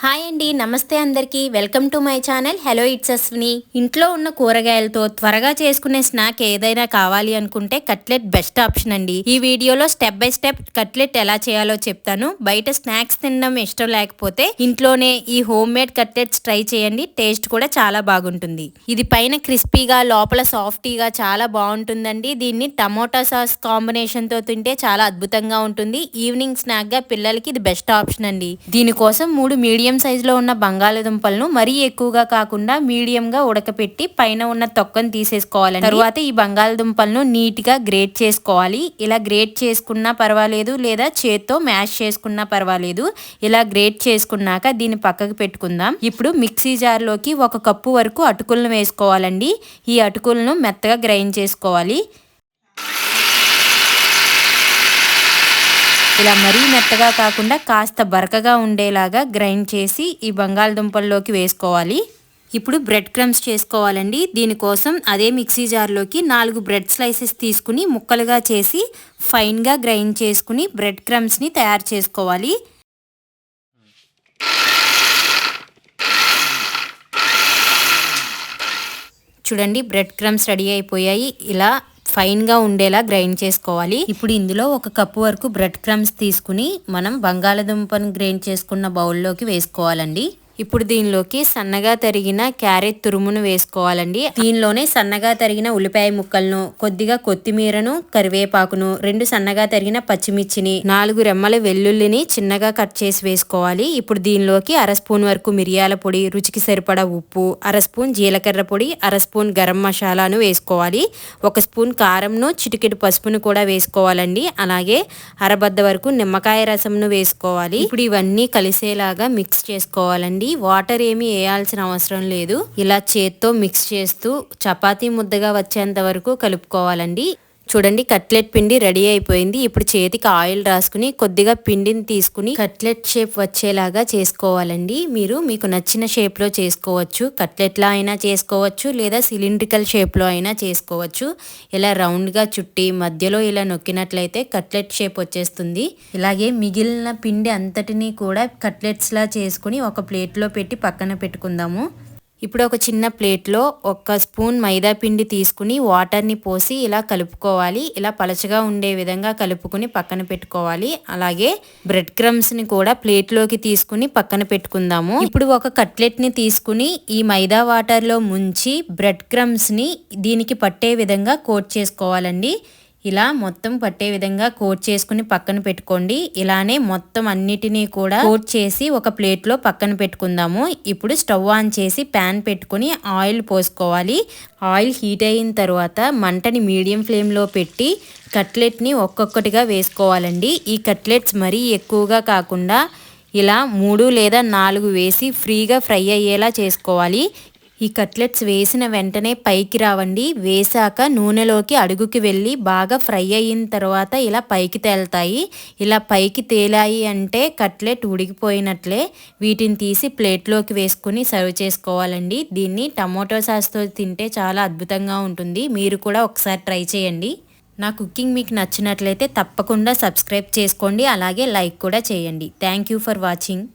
Hi అండి, నమస్తే అందరికీ. Welcome to my channel. Hello it's Ashwini. ఇంట్లో ఉన్న కూరగాయలతో త్వరగా చేసుకునే స్నాక్ ఏదైనా కావాలి అనుకుంటే కట్లెట్ బెస్ట్ ఆప్షన్ అండి. ఈ వీడియోలో స్టెప్ బై స్టెప్ కట్లెట్ ఎలా చేయాలో చెప్తాను. బయట స్నాక్స్ తినడం ఇష్టం లేకపోతే ఇంట్లోనే ఈ హోమ్ మేడ్ కట్లెట్స్ ట్రై చేయండి. టేస్ట్ కూడా చాలా బాగుంటుంది. ఇది పైన క్రిస్పీగా లోపల సాఫ్టీగా చాలా బాగుంటుందండి. దీన్ని టమోటా సాస్ కాంబినేషన్ తో తింటే చాలా అద్భుతంగా ఉంటుంది. ఈవినింగ్ స్నాక్ గా పిల్లలకి ఇది బెస్ట్ ఆప్షన్ అండి. దీనికోసం 3 మీడియం సైజులో ఉన్న బంగాళదుంపలను మరీ ఎక్కువగా కాకుండా మీడియంగా ఉడకపెట్టి పైన ఉన్న తొక్కను తీసేసుకోవాలండి. తర్వాత ఈ బంగాళదుంపలను నీట్ గా గ్రేట్ చేసుకోవాలి. ఇలా గ్రేట్ చేసుకున్నా పర్వాలేదు, లేదా చేత్తో మ్యాష్ చేసుకున్నా పర్వాలేదు. ఇలా గ్రేట్ చేసుకున్నాక దీన్ని పక్కకు పెట్టుకుందాం. ఇప్పుడు మిక్సీ జార్లోకి 1 కప్పు వరకు అటుకులను వేసుకోవాలండి. ఈ అటుకులను మెత్తగా గ్రైండ్ చేసుకోవాలి. ఇలా మరీ మెత్తగా కాకుండా కాస్త బరకగా ఉండేలాగా గ్రైండ్ చేసి ఈ బంగాళదుంపల్లోకి వేసుకోవాలి. ఇప్పుడు బ్రెడ్ క్రమ్స్ చేసుకోవాలండి. దీనికోసం అదే మిక్సీ జార్లోకి 4 బ్రెడ్ స్లైసెస్ తీసుకుని ముక్కలుగా చేసి ఫైన్గా గ్రైండ్ చేసుకుని బ్రెడ్ క్రమ్స్ని తయారు చేసుకోవాలి. చూడండి, బ్రెడ్ క్రమ్స్ రెడీ అయిపోయాయి. ఇలా ఫైన్గా ఉండేలా గ్రైండ్ చేసుకోవాలి. ఇప్పుడు ఇందులో 1 కప్పు వరకు బ్రెడ్ క్రమ్స్ తీసుకుని మనం బంగాళదుంపను గ్రైండ్ చేసుకున్న బౌల్లోకి వేసుకోవాలండి. ఇప్పుడు దీనిలోకి సన్నగా తరిగిన క్యారెట్ తురుమును వేసుకోవాలండి. దీనిలోనే సన్నగా తరిగిన ఉల్లిపాయ ముక్కలను, కొద్దిగా కొత్తిమీరను, కరివేపాకును, 2 సన్నగా తరిగిన పచ్చిమిర్చిని, 4 రెమ్మల వెల్లుల్లిని చిన్నగా కట్ చేసి వేసుకోవాలి. ఇప్పుడు దీనిలోకి 1/2 స్పూన్ వరకు మిరియాల పొడి, రుచికి సరిపడా ఉప్పు, 1/2 స్పూన్ జీలకర్ర పొడి, 1/2 స్పూన్ గరం మసాలాను వేసుకోవాలి. 1 స్పూన్ కారంను, చిటికెడు పసుపును కూడా వేసుకోవాలండి. అలాగే అరబద్ద వరకు నిమ్మకాయ రసంను వేసుకోవాలి. ఇప్పుడు ఇవన్నీ కలిసేలాగా మిక్స్ చేసుకోవాలండి. వాటర్ ఏమీ వేయాల్సిన అవసరం లేదు. ఇలా చేత్తో మిక్స్ చేస్తూ చపాతీ ముద్దగా వచ్చేంత వరకు కలుపుకోవాలండి. చూడండి, కట్లెట్ పిండి రెడీ అయిపోయింది. ఇప్పుడు చేతికి ఆయిల్ రాసుకుని కొద్దిగా పిండిని తీసుకుని కట్లెట్ షేప్ వచ్చేలాగా చేసుకోవాలండి. మీకు నచ్చిన షేప్లో చేసుకోవచ్చు. కట్లెట్లా అయినా చేసుకోవచ్చు, లేదా సిలిండ్రికల్ షేప్లో అయినా చేసుకోవచ్చు. ఇలా రౌండ్గా చుట్టి మధ్యలో ఇలా నొక్కినట్లయితే కట్లెట్ షేప్ వచ్చేస్తుంది. ఇలాగే మిగిలిన పిండి అంతటినీ కూడా కట్లెట్స్లా చేసుకుని ఒక ప్లేట్లో పెట్టి పక్కన పెట్టుకుందాము. ఇప్పుడు ఒక చిన్న ప్లేట్లో 1 స్పూన్ మైదా పిండి తీసుకుని వాటర్ని పోసి ఇలా కలుపుకోవాలి. ఇలా పలచగా ఉండే విధంగా కలుపుకుని పక్కన పెట్టుకోవాలి. అలాగే బ్రెడ్ క్రమ్స్ని కూడా ప్లేట్లోకి తీసుకుని పక్కన పెట్టుకుందాము. ఇప్పుడు ఒక కట్లెట్ని తీసుకుని ఈ మైదా వాటర్లో ముంచి బ్రెడ్ క్రమ్స్ని దీనికి పట్టే విధంగా కోట్ చేసుకోవాలండి. ఇలా మొత్తం పట్టే విధంగా కోట్ చేసుకుని పక్కన పెట్టుకోండి. ఇలానే మొత్తం అన్నిటినీ కూడా కోట్ చేసి ఒక ప్లేట్లో పక్కన పెట్టుకుందాము. ఇప్పుడు స్టవ్ ఆన్ చేసి ప్యాన్ పెట్టుకుని ఆయిల్ పోసుకోవాలి. ఆయిల్ హీట్ అయిన తర్వాత మంటని మీడియం ఫ్లేమ్లో పెట్టి కట్లెట్ని ఒక్కొక్కటిగా వేసుకోవాలండి. ఈ కట్లెట్స్ మరీ ఎక్కువగా కాకుండా ఇలా 3 లేదా 4 వేసి ఫ్రీగా ఫ్రై అయ్యేలా చేసుకోవాలి. ఈ కట్లెట్స్ వేసిన వెంటనే పైకి రావండి. వేసాక నూనెలోకి అడుగుకి వెళ్ళి బాగా ఫ్రై అయిన తర్వాత ఇలా పైకి తేలుతాయి. ఇలా పైకి తేలాయి అంటే కట్లెట్ ఉడికిపోయినట్లే. వీటిని తీసి ప్లేట్లోకి వేసుకుని సర్వ్ చేసుకోవాలండి. దీన్ని టమోటో సాస్తో తింటే చాలా అద్భుతంగా ఉంటుంది. మీరు కూడా ఒకసారి ట్రై చేయండి. నా కుకింగ్ మీకు నచ్చినట్లయితే తప్పకుండా సబ్స్క్రైబ్ చేసుకోండి. అలాగే లైక్ కూడా చేయండి. Thank you for watching.